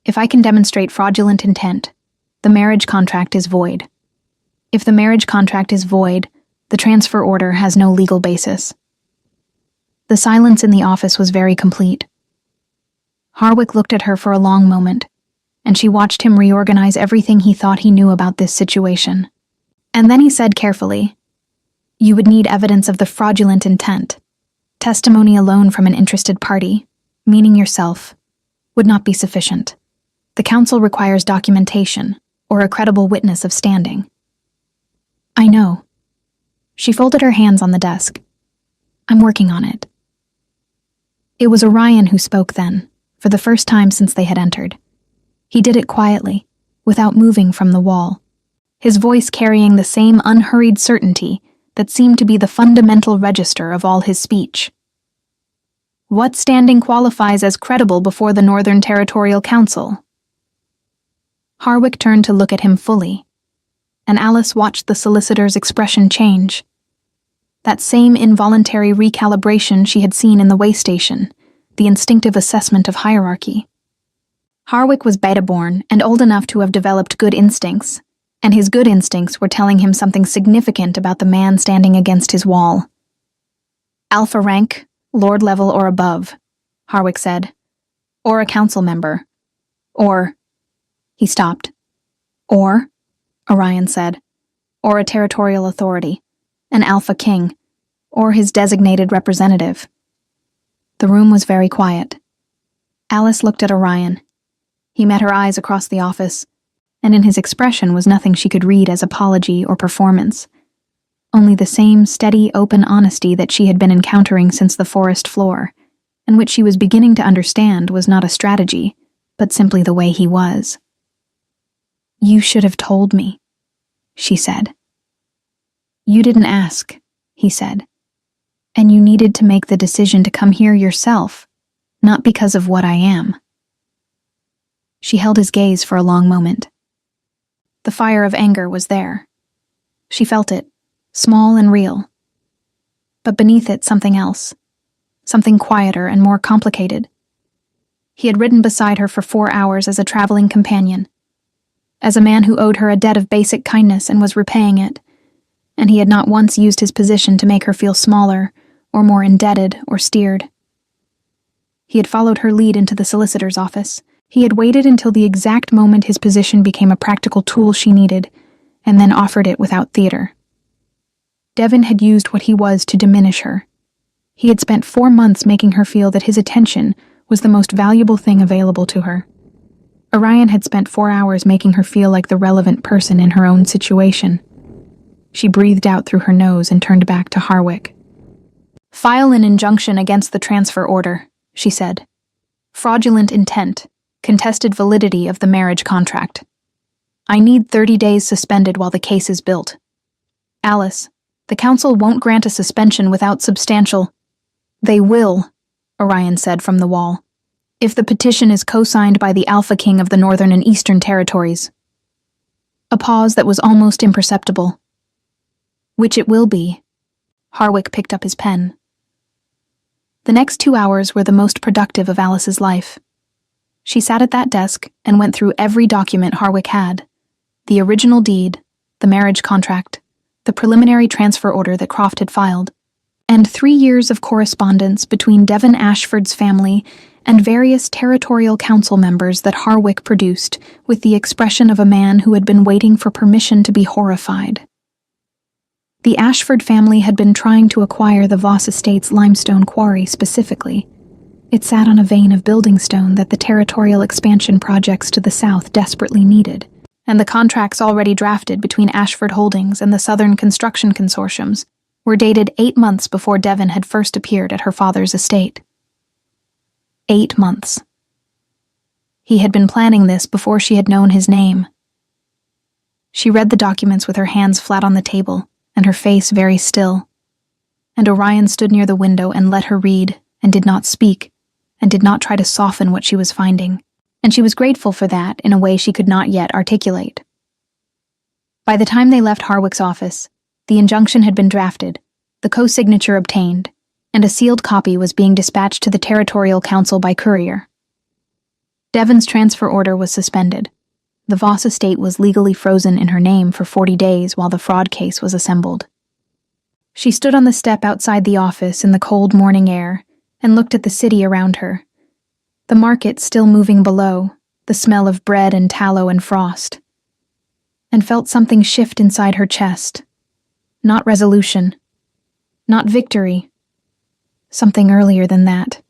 If I can demonstrate fraudulent intent, the marriage contract is void. If the marriage contract is void, the transfer order has no legal basis. The silence in the office was very complete. Harwick looked at her for a long moment, and she watched him reorganize everything he thought he knew about this situation. And then he said carefully, "You would need evidence of the fraudulent intent. Testimony alone from an interested party, meaning yourself, would not be sufficient. The council requires documentation, or a credible witness of standing." "I know." She folded her hands on the desk. "I'm working on it." It was Orion who spoke then, for the first time since they had entered. He did it quietly, without moving from the wall, his voice carrying the same unhurried certainty that seemed to be the fundamental register of all his speech. "What standing qualifies as credible before the Northern Territorial Council?" Harwick turned to look at him fully, and Alice watched the solicitor's expression change. That same involuntary recalibration she had seen in the way station, the instinctive assessment of hierarchy. Harwick was beta-born and old enough to have developed good instincts, and his good instincts were telling him something significant about the man standing against his wall. "Alpha rank, lord level or above," Harwick said. "Or a council member. Or—" He stopped. "Or," Orion said. "Or a territorial authority, an Alpha King, or his designated representative." The room was very quiet. Alice looked at Orion. He met her eyes across the office, and in his expression was nothing she could read as apology or performance. Only the same steady, open honesty that she had been encountering since the forest floor, and which she was beginning to understand was not a strategy, but simply the way he was. "You should have told me," she said. "You didn't ask," he said. "And you needed to make the decision to come here yourself, not because of what I am." She held his gaze for a long moment. The fire of anger was there. She felt it, small and real. But beneath it something else, something quieter and more complicated. He had ridden beside her for 4 hours as a traveling companion, as a man who owed her a debt of basic kindness and was repaying it, and he had not once used his position to make her feel smaller, or more indebted or steered. He had followed her lead into the solicitor's office. He had waited until the exact moment his position became a practical tool she needed, and then offered it without theater. Devin had used what he was to diminish her. He had spent 4 months making her feel that his attention was the most valuable thing available to her. Orion had spent 4 hours making her feel like the relevant person in her own situation. She breathed out through her nose and turned back to Harwick. "File an injunction against the transfer order," she said. "Fraudulent intent. Contested validity of the marriage contract. I need 30 days suspended while the case is built. Alice, the council won't grant a suspension without substantial—" "They will," Orion said from the wall, "if the petition is co-signed by the Alpha King of the Northern and Eastern Territories." A pause that was almost imperceptible. "Which it will be." Harwick picked up his pen. The next 2 hours were the most productive of Alice's life. She sat at that desk and went through every document Harwick had: the original deed, the marriage contract, the preliminary transfer order that Croft had filed, and 3 years of correspondence between Devin Ashford's family and various territorial council members that Harwick produced with the expression of a man who had been waiting for permission to be horrified. The Ashford family had been trying to acquire the Voss Estates limestone quarry specifically. It sat on a vein of building stone that the territorial expansion projects to the south desperately needed, and the contracts already drafted between Ashford Holdings and the Southern Construction Consortiums were dated 8 months before Devin had first appeared at her father's estate. 8 months. He had been planning this before she had known his name. She read the documents with her hands flat on the table and her face very still, and Orion stood near the window and let her read and did not speak, and did not try to soften what she was finding, and she was grateful for that in a way she could not yet articulate. By the time they left Harwick's office, the injunction had been drafted, the co-signature obtained, and a sealed copy was being dispatched to the Territorial Council by courier. Devon's transfer order was suspended. The Voss estate was legally frozen in her name for 40 days while the fraud case was assembled. She stood on the step outside the office in the cold morning air and looked at the city around her. The market still moving below, the smell of bread and tallow and frost. And felt something shift inside her chest. Not resolution. Not victory. Something earlier than that.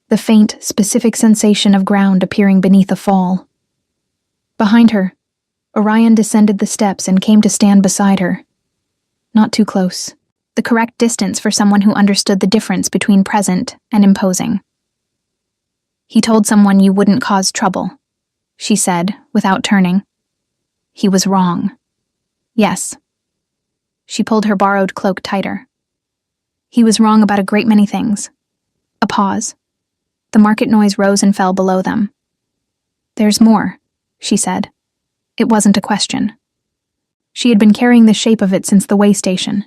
The faint, specific sensation of ground appearing beneath a fall. Behind her, Orion descended the steps and came to stand beside her. Not too close. The correct distance for someone who understood the difference between present and imposing. "He told someone you wouldn't cause trouble," she said, without turning. "He was wrong." "Yes." She pulled her borrowed cloak tighter. "He was wrong about a great many things." A pause. The market noise rose and fell below them. "There's more," she said. It wasn't a question. She had been carrying the shape of it since the way station.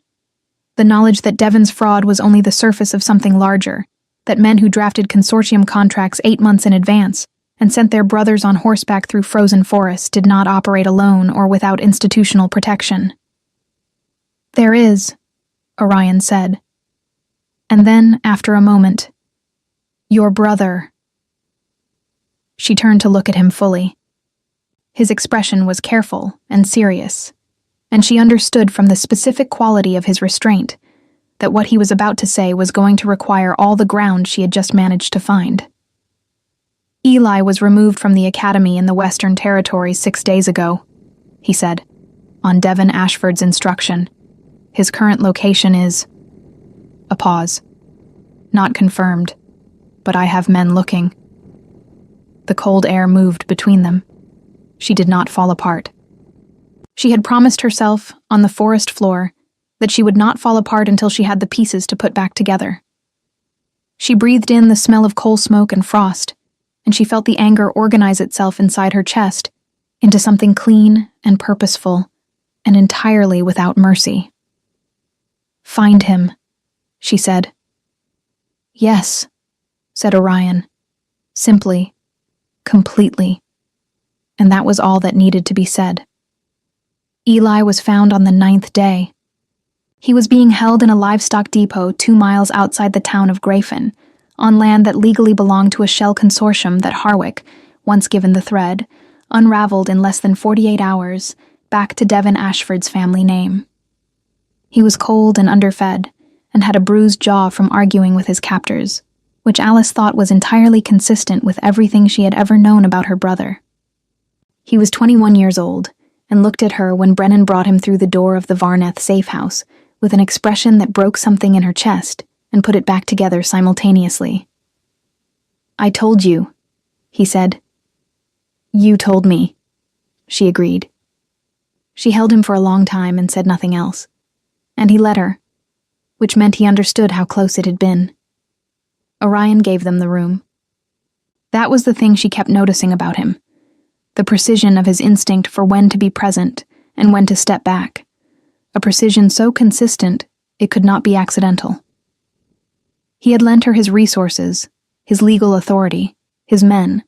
The knowledge that Devon's fraud was only the surface of something larger, that men who drafted consortium contracts 8 months in advance and sent their brothers on horseback through frozen forests did not operate alone or without institutional protection. "There is," Orion said. And then, after a moment, "Your brother." She turned to look at him fully. His expression was careful and serious, and she understood from the specific quality of his restraint that what he was about to say was going to require all the ground she had just managed to find. "Eli was removed from the academy in the Western Territories 6 days ago," he said, "on Devon Ashford's instruction. His current location is..." A pause. "Not confirmed, but I have men looking." The cold air moved between them. She did not fall apart. She had promised herself, on the forest floor, that she would not fall apart until she had the pieces to put back together. She breathed in the smell of coal smoke and frost, and she felt the anger organize itself inside her chest into something clean and purposeful and entirely without mercy. "Find him," she said. "Yes," said Orion. Simply, completely. And that was all that needed to be said. Eli was found on the 9th day. He was being held in a livestock depot 2 miles outside the town of Grayfen, on land that legally belonged to a shell consortium that Harwick, once given the thread, unraveled in less than 48 hours back to Devon Ashford's family name. He was cold and underfed, and had a bruised jaw from arguing with his captors, which Alice thought was entirely consistent with everything she had ever known about her brother. He was 21 years old, and looked at her when Brennan brought him through the door of the Varneth safe house with an expression that broke something in her chest and put it back together simultaneously. "I told you," he said. "You told me," she agreed. She held him for a long time and said nothing else, and he let her, which meant he understood how close it had been. Orion gave them the room. That was the thing she kept noticing about him. The precision of his instinct for when to be present and when to step back. A precision so consistent it could not be accidental. He had lent her his resources, his legal authority, his men,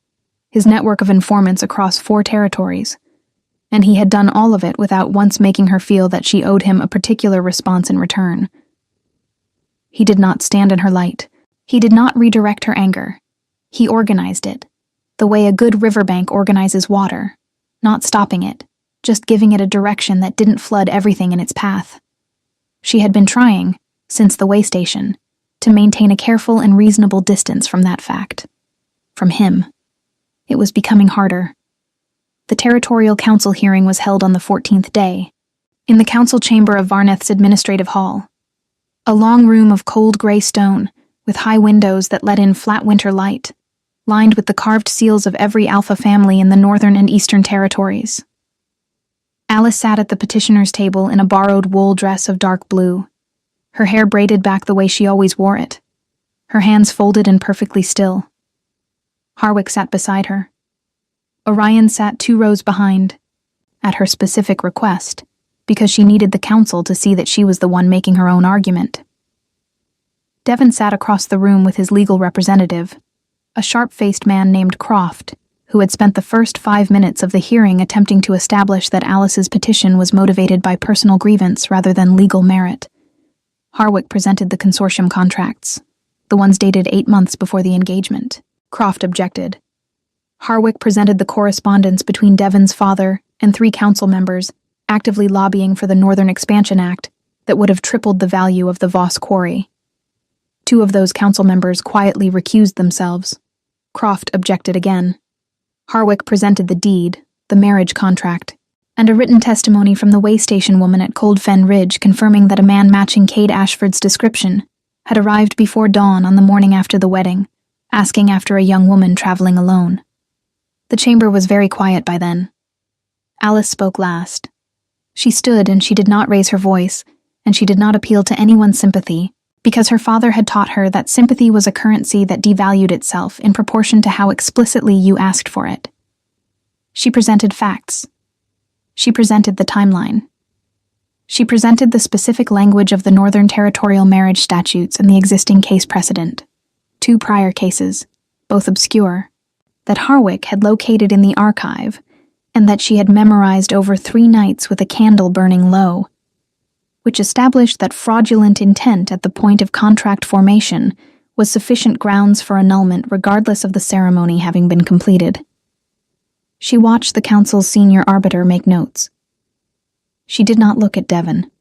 his network of informants across 4 territories, and he had done all of it without once making her feel that she owed him a particular response in return. He did not stand in her light. He did not redirect her anger. He organized it, the way a good riverbank organizes water, not stopping it, just giving it a direction that didn't flood everything in its path. She had been trying, since the way station, to maintain a careful and reasonable distance from that fact. From him. It was becoming harder. The Territorial Council hearing was held on the 14th day, in the council chamber of Varneth's administrative hall. A long room of cold gray stone, with high windows that let in flat winter light, lined with the carved seals of every alpha family in the Northern and Eastern Territories. Alice sat at the petitioner's table in a borrowed wool dress of dark blue, her hair braided back the way she always wore it, her hands folded and perfectly still. Harwick sat beside her. Orion sat 2 rows behind, at her specific request, because she needed the council to see that she was the one making her own argument. Devon sat across the room with his legal representative, a sharp-faced man named Croft, who had spent the first 5 minutes of the hearing attempting to establish that Alice's petition was motivated by personal grievance rather than legal merit. Harwick presented the consortium contracts, the ones dated 8 months before the engagement. Croft objected. Harwick presented the correspondence between Devon's father and 3 council members actively lobbying for the Northern Expansion Act that would have tripled the value of the Voss quarry. 2 of those council members quietly recused themselves. Croft objected again. Harwick presented the deed, the marriage contract, and a written testimony from the way station woman at Cold Fen Ridge confirming that a man matching Cade Ashford's description had arrived before dawn on the morning after the wedding, asking after a young woman traveling alone. The chamber was very quiet by then. Alice spoke last. She stood and she did not raise her voice, and she did not appeal to anyone's sympathy, because her father had taught her that sympathy was a currency that devalued itself in proportion to how explicitly you asked for it. She presented facts. She presented the timeline. She presented the specific language of the Northern Territorial Marriage Statutes and the existing case precedent, 2 prior cases, both obscure, that Harwick had located in the archive, and that she had memorized over 3 nights with a candle burning low, which established that fraudulent intent at the point of contract formation was sufficient grounds for annulment regardless of the ceremony having been completed. She watched the council's senior arbiter make notes. She did not look at Devon.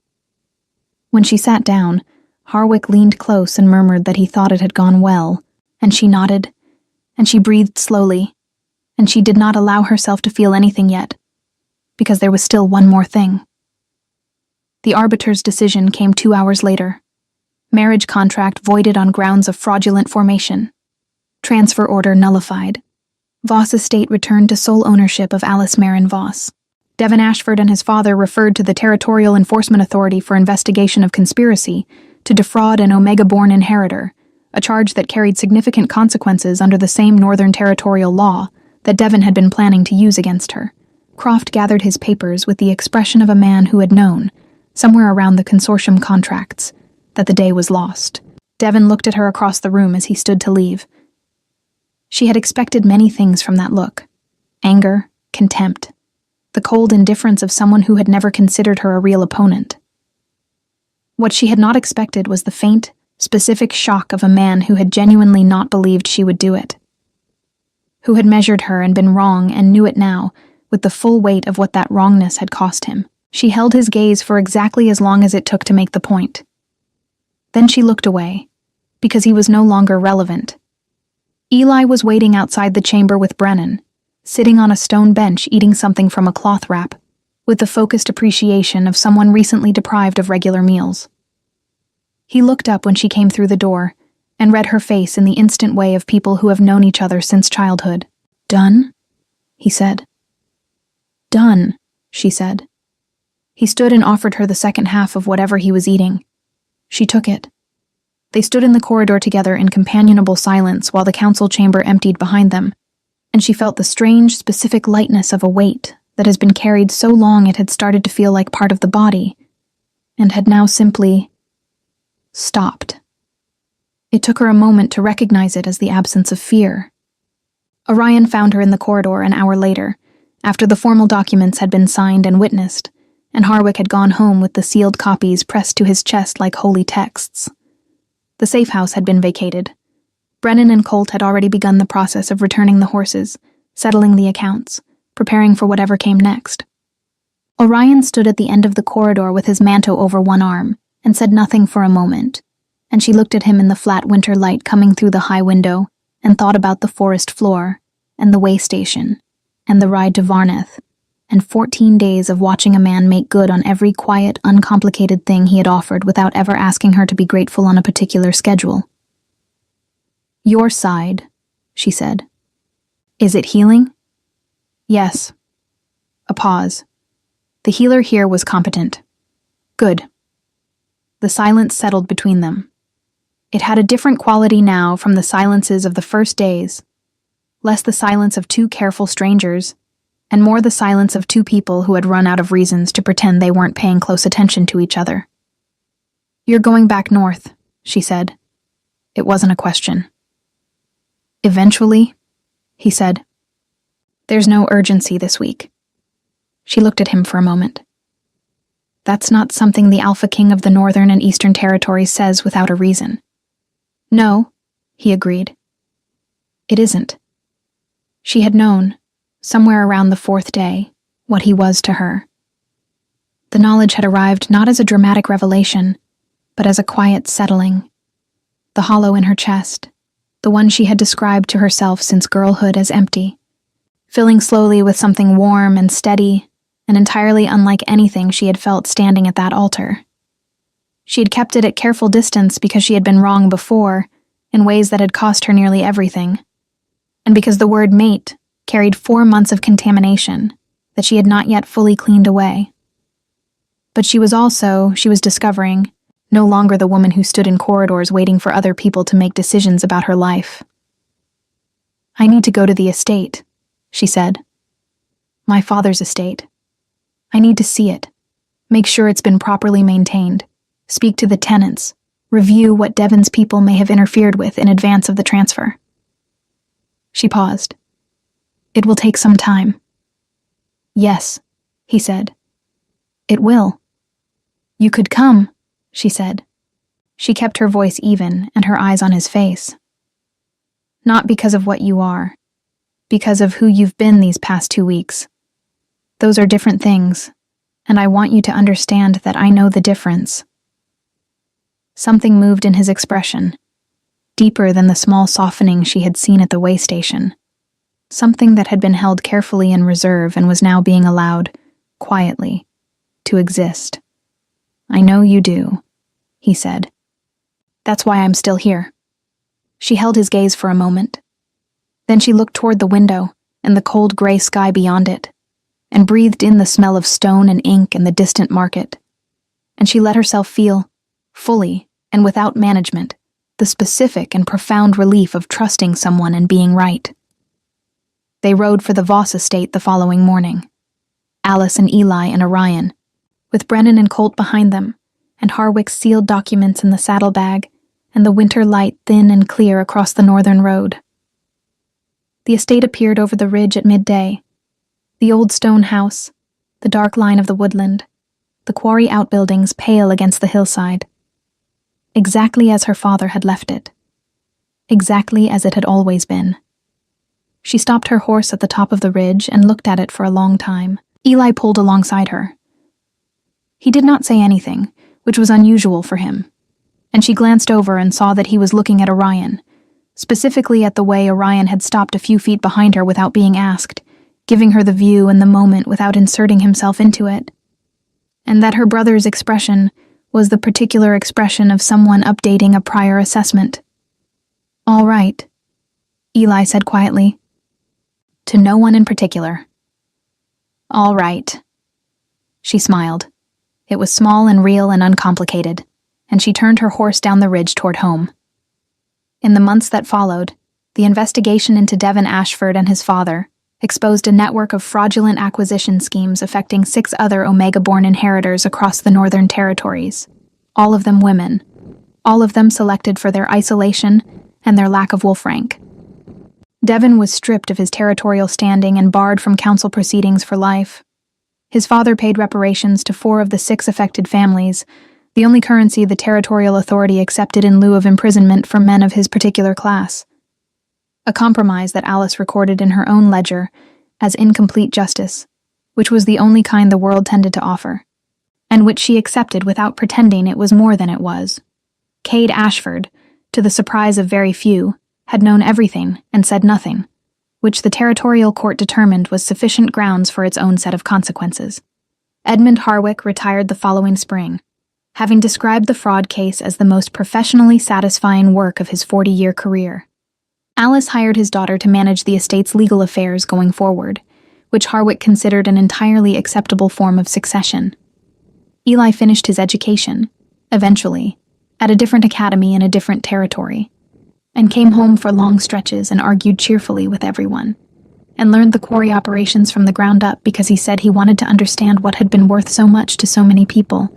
When she sat down, Harwick leaned close and murmured that he thought it had gone well, and she nodded, and she breathed slowly, and she did not allow herself to feel anything yet, because there was still one more thing. The arbiter's decision came 2 hours later. Marriage contract voided on grounds of fraudulent formation. Transfer order nullified. Voss estate returned to sole ownership of Alice Marin Voss. Devon Ashford and his father referred to the Territorial Enforcement Authority for investigation of conspiracy to defraud an Omega-born inheritor, a charge that carried significant consequences under the same Northern Territorial law that Devon had been planning to use against her. Croft gathered his papers with the expression of a man who had known, somewhere around the consortium contracts, that the day was lost. Devon looked at her across the room as he stood to leave. She had expected many things from that look: anger, contempt, the cold indifference of someone who had never considered her a real opponent. What she had not expected was the faint, specific shock of a man who had genuinely not believed she would do it, who had measured her and been wrong and knew it now, with the full weight of what that wrongness had cost him. She held his gaze for exactly as long as it took to make the point. Then she looked away, because he was no longer relevant. Eli was waiting outside the chamber with Brennan, sitting on a stone bench eating something from a cloth wrap, with the focused appreciation of someone recently deprived of regular meals. He looked up when she came through the door, and read her face in the instant way of people who have known each other since childhood. "Done?" he said. "Done," she said. He stood and offered her the second half of whatever he was eating. She took it. They stood in the corridor together in companionable silence while the council chamber emptied behind them, and she felt the strange, specific lightness of a weight that has been carried so long it had started to feel like part of the body, and had now simply stopped. It took her a moment to recognize it as the absence of fear. Orion found her in the corridor an hour later, after the formal documents had been signed and witnessed, and Harwick had gone home with the sealed copies pressed to his chest like holy texts. The safe house had been vacated. Brennan and Colt had already begun the process of returning the horses, settling the accounts, preparing for whatever came next. Orion stood at the end of the corridor with his mantle over one arm, and said nothing for a moment, and she looked at him in the flat winter light coming through the high window, and thought about the forest floor, and the way station, and the ride to Varneth, and 14 days of watching a man make good on every quiet, uncomplicated thing he had offered without ever asking her to be grateful on a particular schedule. "Your side," she said. "Is it healing?" "Yes." A pause. The healer here was competent. Good. The silence settled between them. It had a different quality now from the silences of the first days, less the silence of 2 careful strangers, and more the silence of 2 people who had run out of reasons to pretend they weren't paying close attention to each other. "You're going back north," she said. It wasn't a question. Eventually, he said. There's no urgency this week. She looked at him for a moment. That's not something the Alpha King of the Northern and Eastern Territories says without a reason. No, he agreed. It isn't. She had known, somewhere around the fourth day, what he was to her. The knowledge had arrived not as a dramatic revelation, but as a quiet settling. The hollow in her chest, the one she had described to herself since girlhood as empty, filling slowly with something warm and steady and entirely unlike anything she had felt standing at that altar. She had kept it at careful distance because she had been wrong before, in ways that had cost her nearly everything, and because the word mate carried 4 months of contamination that she had not yet fully cleaned away. But she was discovering, no longer the woman who stood in corridors waiting for other people to make decisions about her life. I need to go to the estate, she said. My father's estate. I need to see it, make sure it's been properly maintained, speak to the tenants, review what Devon's people may have interfered with in advance of the transfer. She paused. It will take some time. Yes, he said. It will. You could come, she said. She kept her voice even and her eyes on his face. Not because of what you are, because of who you've been these past 2 weeks. Those are different things, and I want you to understand that I know the difference. Something moved in his expression, deeper than the small softening she had seen at the way station. Something that had been held carefully in reserve and was now being allowed, quietly, to exist. I know you do, he said. That's why I'm still here. She held his gaze for a moment. Then she looked toward the window and the cold gray sky beyond it, and breathed in the smell of stone and ink and the distant market. And she let herself feel, fully and without management, the specific and profound relief of trusting someone and being right. They rode for the Voss estate the following morning, Alice and Eli and Orion, with Brennan and Colt behind them, and Harwick's sealed documents in the saddlebag, and the winter light thin and clear across the northern road. The estate appeared over the ridge at midday. The old stone house, the dark line of the woodland, the quarry outbuildings pale against the hillside. Exactly as her father had left it. Exactly as it had always been. She stopped her horse at the top of the ridge and looked at it for a long time. Eli pulled alongside her. He did not say anything, which was unusual for him, and she glanced over and saw that he was looking at Orion, specifically at the way Orion had stopped a few feet behind her without being asked, giving her the view and the moment without inserting himself into it, and that her brother's expression was the particular expression of someone updating a prior assessment. All right, Eli said quietly. To no one in particular. All right. She smiled. It was small and real and uncomplicated, and she turned her horse down the ridge toward home. In the months that followed, the investigation into Devon Ashford and his father exposed a network of fraudulent acquisition schemes affecting 6 other Omega-born inheritors across the Northern Territories, all of them women, all of them selected for their isolation and their lack of wolf rank. Devon was stripped of his territorial standing and barred from council proceedings for life. His father paid reparations to 4 of the 6 affected families, the only currency the territorial authority accepted in lieu of imprisonment for men of his particular class. A compromise that Alice recorded in her own ledger as incomplete justice, which was the only kind the world tended to offer, and which she accepted without pretending it was more than it was. Cade Ashford, to the surprise of very few, had known everything and said nothing, which the territorial court determined was sufficient grounds for its own set of consequences. Edmund Harwick retired the following spring, having described the fraud case as the most professionally satisfying work of his 40-year career. Alice hired his daughter to manage the estate's legal affairs going forward, which Harwick considered an entirely acceptable form of succession. Eli finished his education, eventually, at a different academy in a different territory, and came home for long stretches and argued cheerfully with everyone, and learned the quarry operations from the ground up because he said he wanted to understand what had been worth so much to so many people.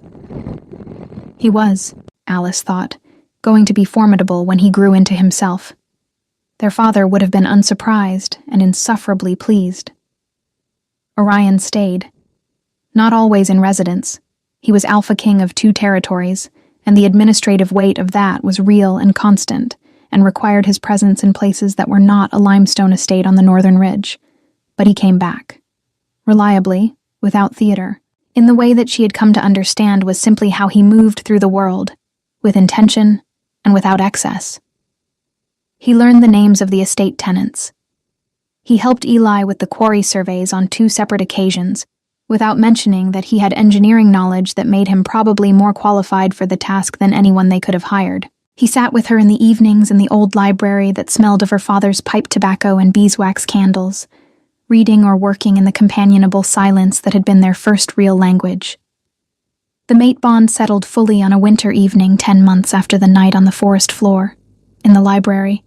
He was, Alice thought, going to be formidable when he grew into himself. Their father would have been unsurprised and insufferably pleased. Orion stayed. Not always in residence. He was Alpha King of 2 territories, and the administrative weight of that was real and constant, and required his presence in places that were not a limestone estate on the northern ridge. But he came back. Reliably, without theater, in the way that she had come to understand was simply how he moved through the world, with intention and without excess. He learned the names of the estate tenants. He helped Eli with the quarry surveys on 2 separate occasions, without mentioning that he had engineering knowledge that made him probably more qualified for the task than anyone they could have hired. He sat with her in the evenings in the old library that smelled of her father's pipe tobacco and beeswax candles, reading or working in the companionable silence that had been their first real language. The mate bond settled fully on a winter evening 10 months after the night on the forest floor, in the library,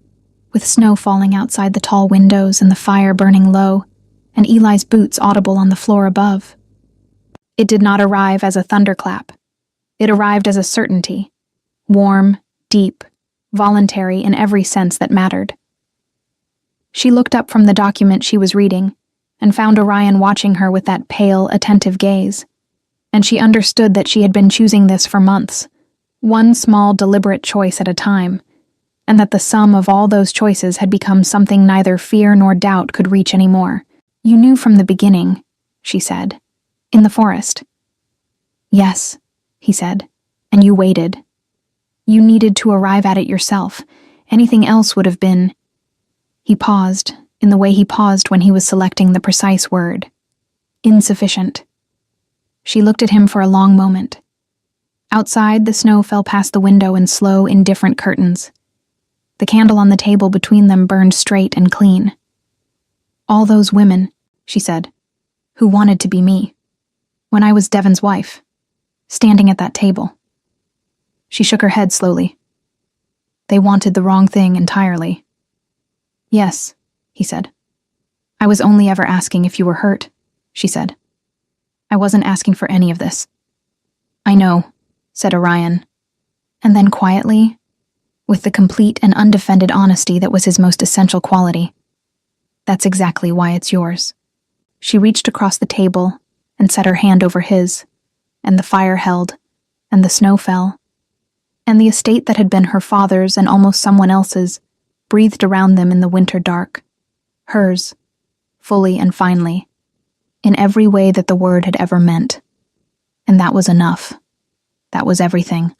with snow falling outside the tall windows and the fire burning low, and Eli's boots audible on the floor above. It did not arrive as a thunderclap. It arrived as a certainty, warm, deep, voluntary in every sense that mattered. She looked up from the document she was reading and found Orion watching her with that pale, attentive gaze, and she understood that she had been choosing this for months, one small, deliberate choice at a time, and that the sum of all those choices had become something neither fear nor doubt could reach anymore. "You knew from the beginning," she said. "In the forest." "Yes," he said, "and you waited. You needed to arrive at it yourself. Anything else would have been—" He paused, in the way he paused when he was selecting the precise word. "Insufficient." She looked at him for a long moment. Outside, the snow fell past the window in slow, indifferent curtains. The candle on the table between them burned straight and clean. "All those women," she said, "who wanted to be me. When I was Devon's wife, standing at that table." She shook her head slowly. "They wanted the wrong thing entirely." "Yes," he said. "I was only ever asking if you were hurt," she said. "I wasn't asking for any of this." "I know," said Orion. And then quietly, with the complete and undefended honesty that was his most essential quality, "That's exactly why it's yours." She reached across the table and set her hand over his, and the fire held, and the snow fell, and the estate that had been her father's and almost someone else's breathed around them in the winter dark. Hers, fully and finely, in every way that the word had ever meant. And that was enough. That was everything.